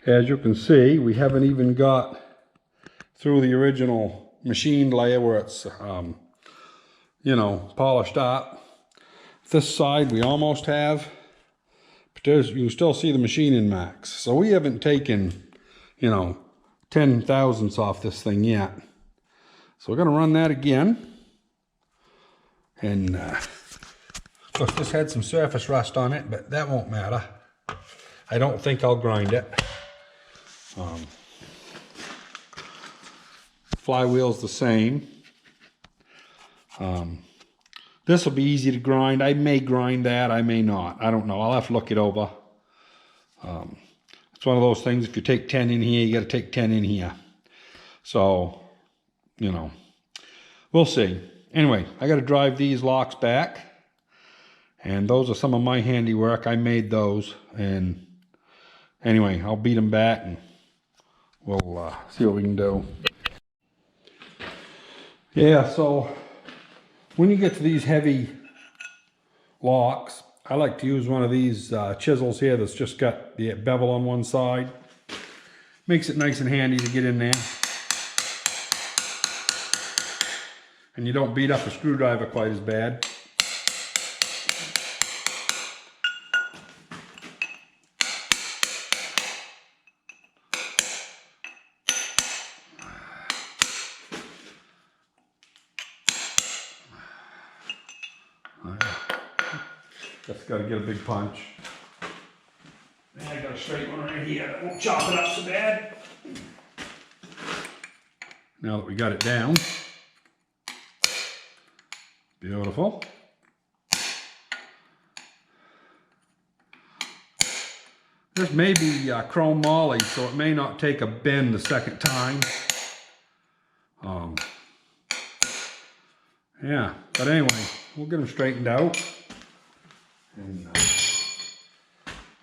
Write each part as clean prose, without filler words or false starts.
As you can see, we haven't even got through the original machined layer where it's, you know, polished up. This side we almost have, but you still see the machining marks. So we haven't taken, you know, 10 thousandths off this thing yet. So we're gonna run that again. And of course this had some surface rust on it, but that won't matter. I don't think I'll grind it. Flywheel's the same. This will be easy to grind. I may grind that, I may not. I don't know. I'll have to look it over. It's one of those things, if you take 10 in here, you got to take 10 in here. So, you know, we'll see. Anyway, I got to drive these locks back. And those are some of my handiwork. I made those. And anyway, I'll beat them back and we'll see what we can do. Yeah, so when you get to these heavy locks, I like to use one of these chisels here that's just got the bevel on one side. Makes it nice and handy to get in there. And you don't beat up a screwdriver quite as bad. Just got to get a big punch. And I got a straight one right here that won't chop it up so bad. Now that we got it down. Beautiful. This may be chrome moly, so it may not take a bend the second time. Yeah, but anyway, we'll get them straightened out. And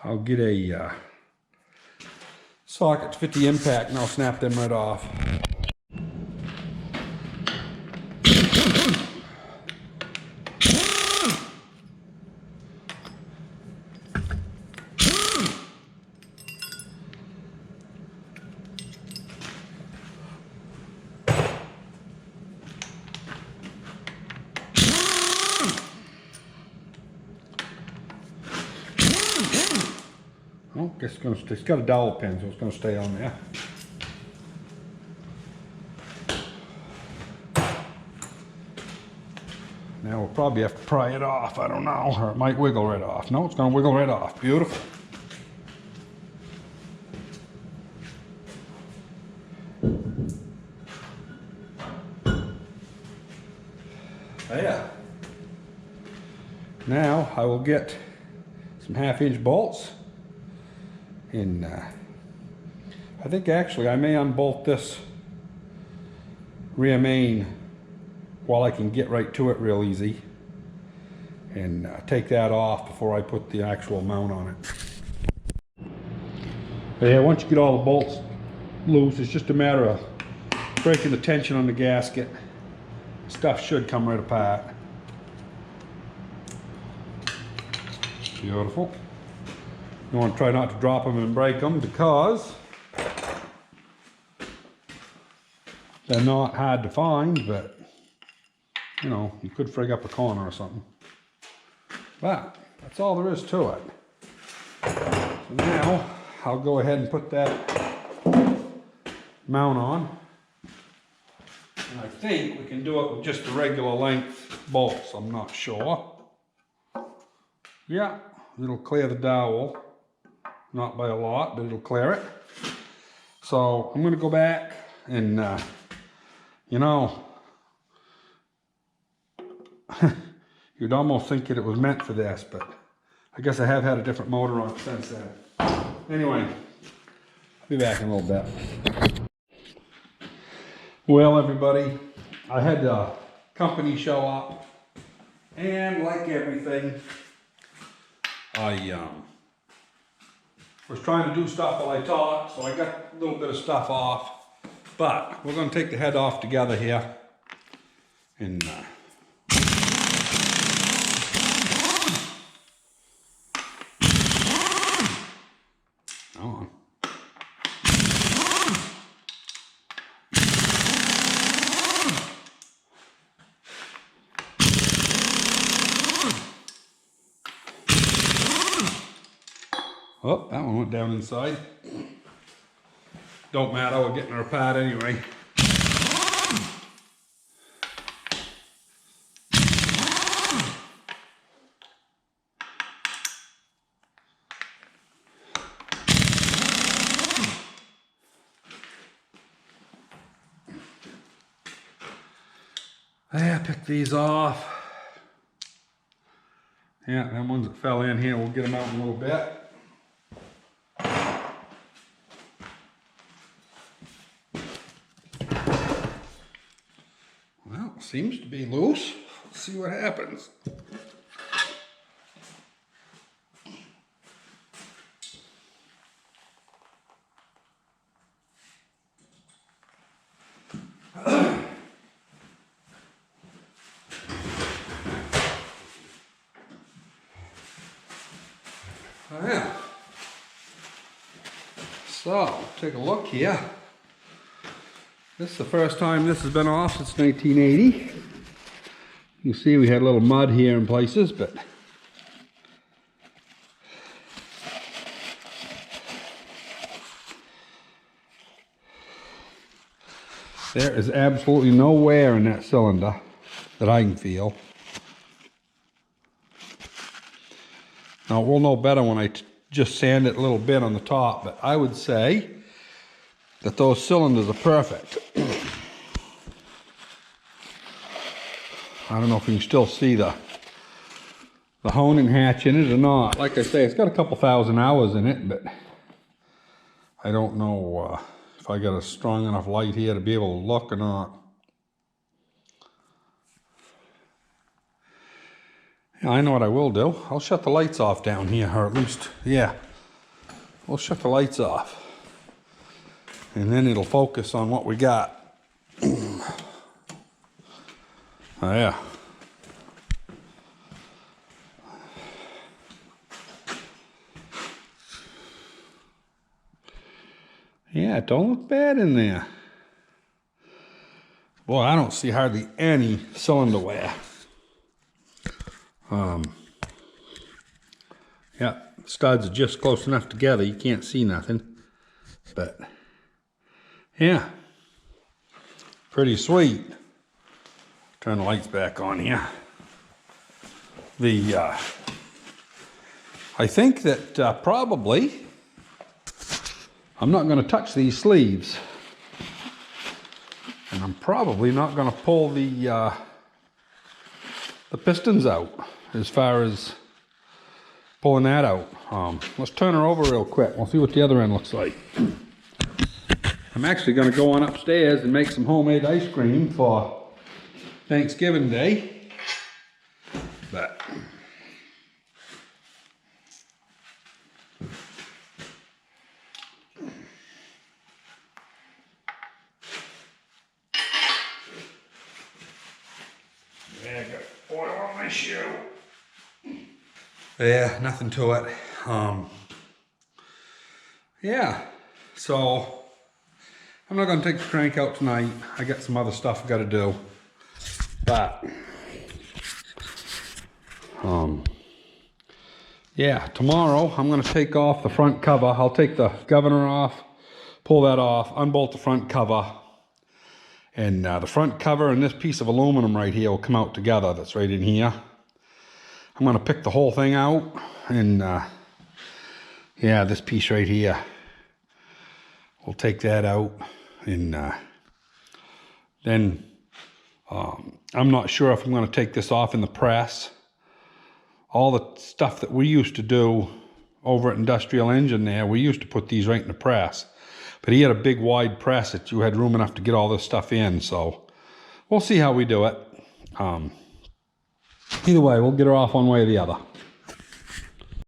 I'll get a socket to fit the impact and I'll snap them right off. Oh, it's got a dowel pin, so it's going to stay on there. Now we'll probably have to pry it off, I don't know, or it might wiggle right off. No, it's going to wiggle right off. Beautiful. Yeah. Now I will get some 1/2-inch bolts. And I think actually I may unbolt this rear main while I can get right to it real easy, and take that off before I put the actual mount on it. But yeah, once you get all the bolts loose, it's just a matter of breaking the tension on the gasket. Stuff should come right apart. Beautiful. You want to try not to drop them and break them because they're not hard to find, but you know, you could frig up a corner or something. But that's all there is to it. So now I'll go ahead and put that mount on. And I think we can do it with just the regular length bolts. I'm not sure. Yeah, it'll clear the dowel. Not by a lot, but it'll clear it. So I'm going to go back and, you know, you'd almost think that it was meant for this, but I guess I have had a different motor on it since then. Anyway, I'll be back in a little bit. Well, everybody, I had the company show up, and like everything, I was trying to do stuff while I talked, so I got a little bit of stuff off. But we're going to take the head off together here. And come on. Oh, that one went down inside. Don't matter, we're getting her apart anyway. Yeah, pick these off. Yeah, them ones that fell in here, we'll get them out in a little bit. Well, seems to be loose. Let's see what happens. Oh, yeah. So, take a look here. This is the first time this has been off since 1980. You see we had a little mud here in places, but there is absolutely no wear in that cylinder that I can feel. Now we'll know better when I just sand it a little bit on the top, but I would say that those cylinders are perfect. I don't know if you can still see the honing hatch in it or not. Like I say, it's got a couple thousand hours in it, but I don't know if I got a strong enough light here to be able to look or not. Yeah, I know what I will do. I'll shut the lights off down here, or at least, yeah, we'll shut the lights off. And then it'll focus on what we got. Oh yeah. Yeah, it don't look bad in there. Boy, I don't see hardly any cylinder wear. Yeah, studs are just close enough together, you can't see nothing. But yeah, pretty sweet. Turn the lights back on here. I think that probably I'm not going to touch these sleeves, and I'm probably not going to pull the pistons out as far as pulling that out. Let's turn her over real quick. We'll see what the other end looks like. I'm actually going to go on upstairs and make some homemade ice cream for Thanksgiving Day. But yeah, I got oil on my shoe. Yeah, nothing to it. Yeah, so I'm not going to take the crank out tonight. I got some other stuff I got to do. But yeah, tomorrow I'm going to take off the front cover. I'll take the governor off, pull that off, unbolt the front cover. And the front cover and this piece of aluminum right here will come out together. That's right in here. I'm going to pick the whole thing out. And yeah, this piece right here. We'll take that out. And then I'm not sure if I'm going to take this off in the press. All the stuff that we used to do over at Industrial Engine there, we used to put these right in the press. But he had a big wide press that you had room enough to get all this stuff in. So we'll see how we do it. Either way, we'll get her off one way or the other.